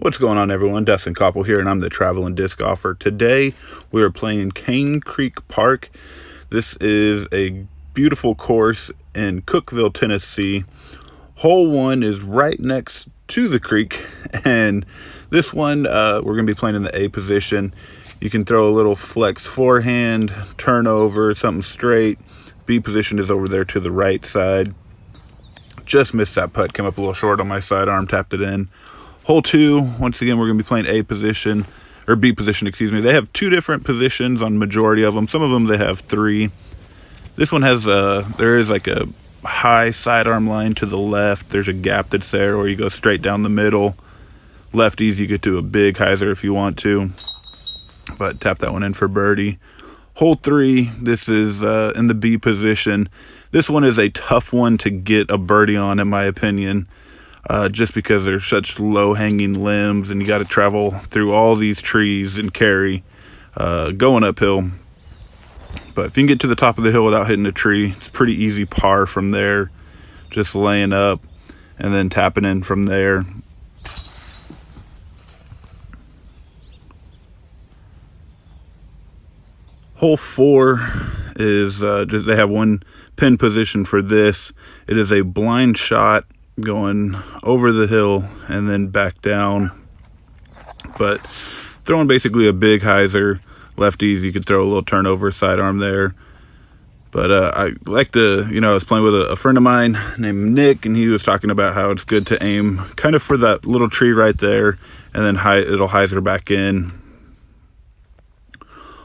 What's going on, everyone? Dustin Koppel here, and I'm the traveling disc golfer. Today we are playing Cane Creek Park. This is a beautiful course in Cookeville, Tennessee. Hole 1 is right next to the creek, and this one we're going to be playing in the A position. You can throw a little flex forehand, turn over, something straight. B position is over there to the right side. Just missed that putt, came up a little short on my sidearm, tapped it in. Hole 2, once again, we're going to be playing A position, or B position, excuse me. They have 2 different positions on majority of them. Some of them they have 3. This one has there is like a high sidearm line to the left. There's a gap that's there where you go straight down the middle. Lefties, you get to a big hyzer if you want to, but tap that one in for birdie. Hole 3, this is in the B position. This one is a tough one to get a birdie on, in my opinion. Just because there's such low-hanging limbs and you got to travel through all these trees and carry going uphill. But if you can get to the top of the hill without hitting a tree, it's pretty easy par from there. Just laying up and then tapping in from there. Hole 4 is just, they have one pin position for this. It is a blind shot going over the hill and then back down, but throwing basically a big hyzer. Lefties, you could throw a little turnover sidearm there, but I like to, I was playing with a friend of mine named Nick, and he was talking about how it's good to aim kind of for that little tree right there, and then it'll hyzer back in.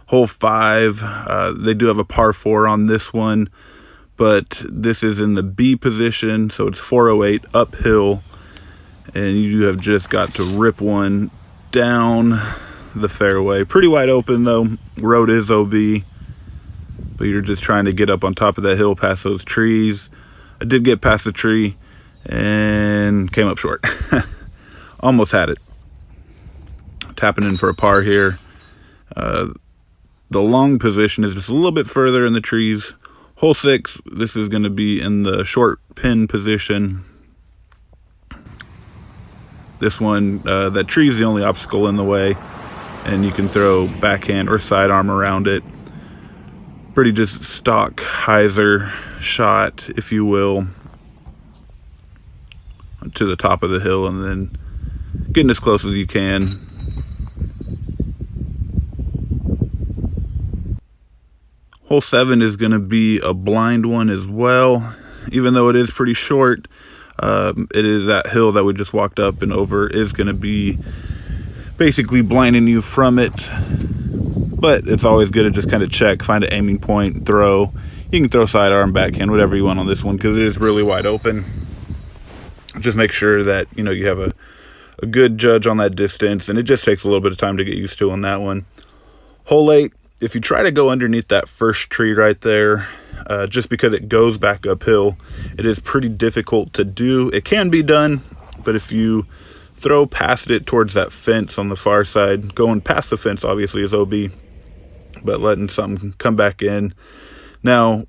Hole 5, they do have a par 4 on this one, but this is in the B position, so it's 408 uphill, and you have just got to rip one down the fairway. Pretty wide open though, road is OB, but you're just trying to get up on top of that hill past those trees. I did get past the tree and came up short. Almost had it. Tapping in for a par here. The long position is just a little bit further in the trees. Hole 6, this is going to be in the short pin position. This one, that tree is the only obstacle in the way, and you can throw backhand or sidearm around it. Pretty just stock hyzer shot, if you will, to the top of the hill and then getting as close as you can. Hole 7 is going to be a blind one as well. Even though it is pretty short, it is that hill that we just walked up and over is going to be basically blinding you from it. But it's always good to just kind of check, find an aiming point, throw. You can throw sidearm, backhand, whatever you want on this one because it is really wide open. Just make sure that you have a good judge on that distance, and it just takes a little bit of time to get used to on that one. Hole 8. If you try to go underneath that first tree right there, just because it goes back uphill, it is pretty difficult to do. It can be done, but if you throw past it towards that fence on the far side, going past the fence obviously is OB, but letting something come back in. Now,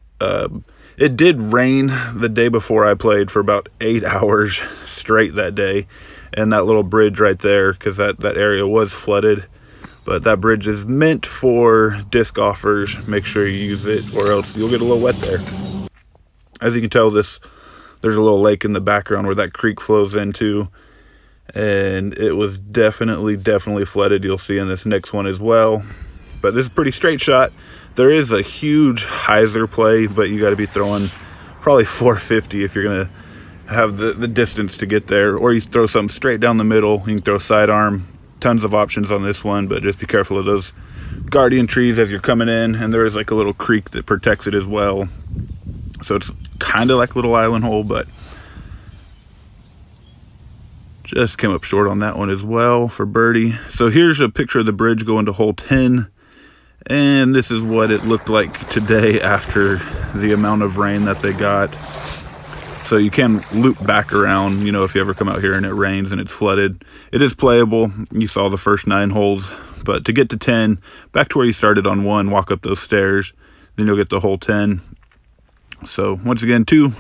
it did rain the day before I played for about 8 hours straight that day, and that little bridge right there, because that area was flooded. But that bridge is meant for disc golfers. Make sure you use it, or else you'll get a little wet there. As you can tell, there's a little lake in the background where that creek flows into, and it was definitely flooded. You'll see in this next one as well. But this is a pretty straight shot. There is a huge hyzer play, but you got to be throwing probably 450 if you're gonna have the distance to get there. Or you throw something straight down the middle. You can throw sidearm. Tons of options on this one, but just be careful of those guardian trees as you're coming in, and there is like a little creek that protects it as well, so it's kind of like a little island hole, but just came up short on that one as well for birdie. So here's a picture of the bridge going to hole 10, and this is what it looked like today after the amount of rain that they got. So you can loop back around, if you ever come out here and it rains and it's flooded. It is playable. You saw the first 9 holes. But to get to 10, back to where you started on 1, walk up those stairs. Then you'll get to hole 10. So once again, 2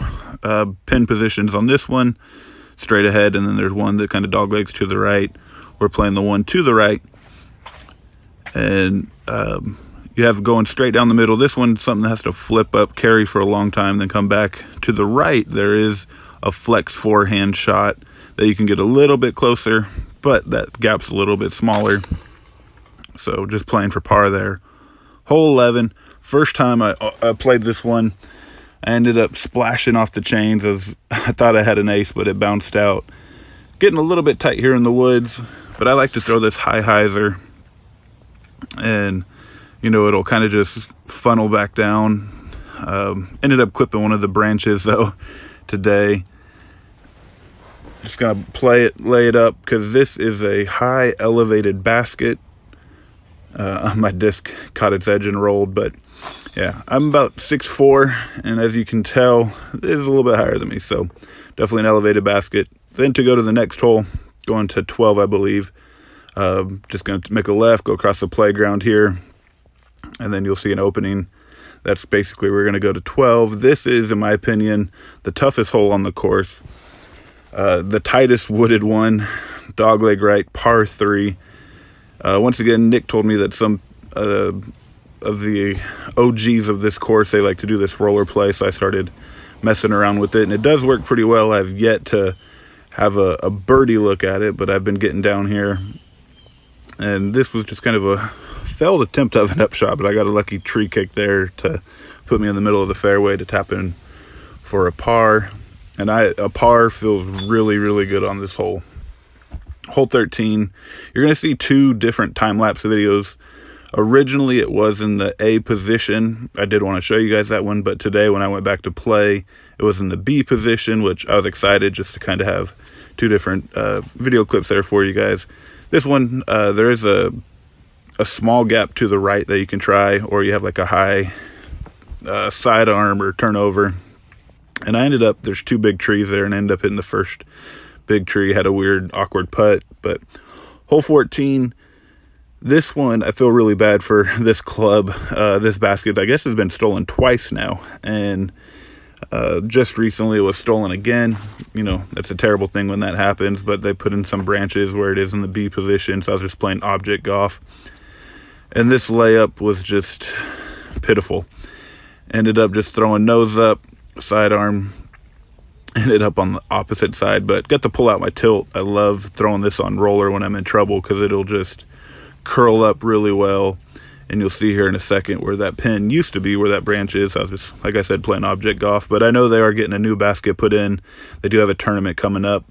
pin positions on this one, straight ahead. And then there's one that kind of doglegs to the right. we're playing the one to the right. And you have going straight down the middle. This one, something that has to flip up, carry for a long time, then come back. To the right, there is a flex forehand shot that you can get a little bit closer, but that gap's a little bit smaller. So just playing for par there. Hole 11, first time I played this one, I ended up splashing off the chains as I thought I had an ace, but it bounced out. Getting a little bit tight here in the woods, but I like to throw this high hyzer, and you know, it'll kind of just funnel back down. Ended up clipping one of the branches though today. Just gonna lay it up because this is a high elevated basket. My disc caught its edge and rolled, but yeah, I'm about 6'4", and as you can tell, it is a little bit higher than me, so definitely an elevated basket. Then to go to the next hole, going to 12, I believe. Just going to make a left, go across the playground here, and then you'll see an opening. That's basically, we're going to go to 12. This is, in my opinion, the toughest hole on the course. The tightest wooded one, dogleg right, par 3. Once again, Nick told me that some of the OGs of this course, they like to do this roller play, so I started messing around with it, and it does work pretty well. I've yet to have a birdie look at it, but I've been getting down here, and this was just kind of a failed attempt of an upshot, but I got a lucky tree kick there to put me in the middle of the fairway to tap in for a par. And a par feels really, really good on this hole. Hole 13, you're going to see 2 different time-lapse videos. Originally, it was in the A position. I did want to show you guys that one, but today when I went back to play, it was in the B position, which I was excited just to kind of have 2 different video clips there for you guys. This one, there is a small gap to the right that you can try, or you have like a high sidearm or turnover. And I ended up, there's 2 big trees there, and I ended up hitting the first big tree. Had a weird, awkward putt. But hole 14, this one, I feel really bad for this club. This basket, I guess, has been stolen twice now. And just recently it was stolen again. You know, that's a terrible thing when that happens, but they put in some branches where it is in the B position, so I was just playing object golf. And this layup was just pitiful. Ended up just throwing nose up, sidearm, ended up on the opposite side, but got to pull out my tilt. I love throwing this on roller when I'm in trouble because it'll just curl up really well. And you'll see here in a second where that pin used to be, where that branch is. I was just, like I said, playing object golf, but I know they are getting a new basket put in. They do have a tournament coming up,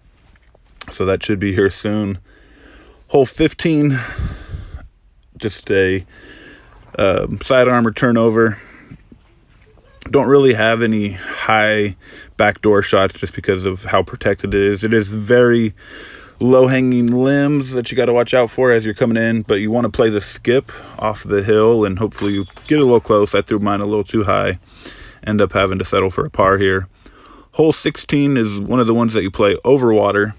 so that should be here soon. Hole 15, just a sidearm or turnover. Don't really have any high backdoor shots just because of how protected it is. It is very low-hanging limbs that you got to watch out for as you're coming in, but you want to play the skip off the hill, and hopefully you get a little close. I threw mine a little too high. End up having to settle for a par here. Hole 16 is one of the ones that you play over water,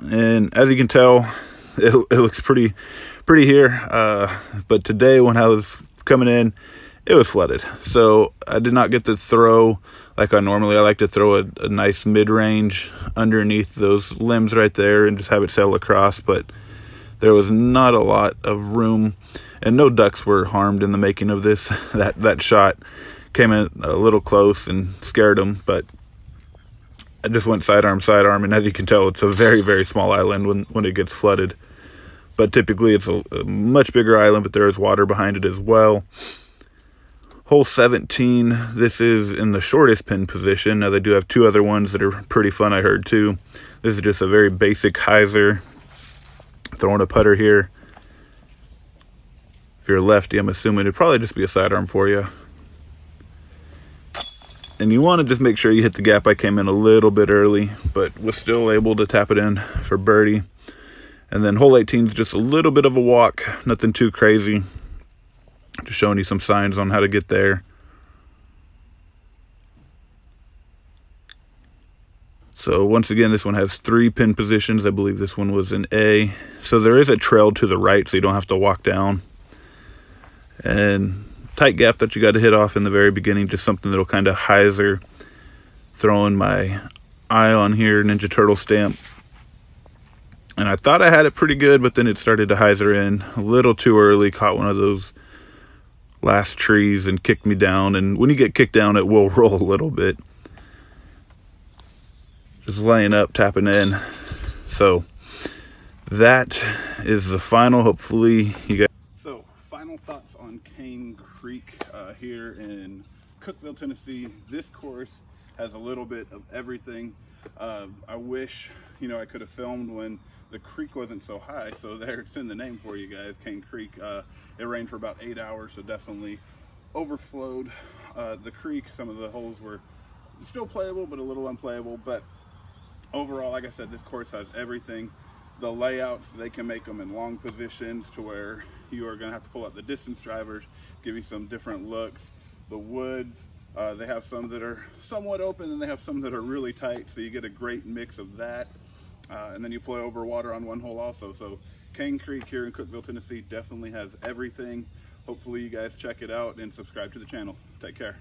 and as you can tell, it looks pretty here. But today when I was coming in, it was flooded, so I did not get the throw like I normally. I like to throw a nice mid-range underneath those limbs right there and just have it sail across, but there was not a lot of room, and no ducks were harmed in the making of this. That shot came in a little close and scared them, but I just went sidearm, and as you can tell, it's a very, very small island when it gets flooded. But typically it's a much bigger island, but there is water behind it as well. Hole 17, this is in the shortest pin position. Now they do have 2 other ones that are pretty fun, I heard too. This is just a very basic hyzer. Throwing a putter here. If you're a lefty, I'm assuming it'd probably just be a sidearm for you. And you want to just make sure you hit the gap. I came in a little bit early, but was still able to tap it in for birdie. And then hole 18 is just a little bit of a walk, nothing too crazy. Just showing you some signs on how to get there. So once again, this one has 3 pin positions. I believe this one was an A. So there is a trail to the right, so you don't have to walk down. And tight gap that you got to hit off in the very beginning, just something that'll kind of hyzer. Throwing my eye on here, Ninja Turtle stamp. And I thought I had it pretty good, but then it started to hyzer in a little too early. Caught one of those last trees and kicked me down. And when you get kicked down, it will roll a little bit. Just laying up, tapping in. So that is the final. Hopefully you guys. So final thoughts on Cane Creek here in Cookeville, Tennessee. This course has a little bit of everything. I wish, you know, I could have filmed when the creek wasn't so high. So there, it's in the name for you guys, Cane Creek. It rained for about 8 hours, so definitely overflowed the creek. Some of the holes were still playable, but a little unplayable. But overall, like I said, this course has everything. The layouts, they can make them in long positions to where you are going to have to pull out the distance drivers, give you some different looks. The woods, they have some that are somewhat open and they have some that are really tight, so you get a great mix of that. And then you play over water on one hole also. So Cane Creek here in Cookeville, Tennessee definitely has everything. Hopefully you guys check it out and subscribe to the channel. Take care.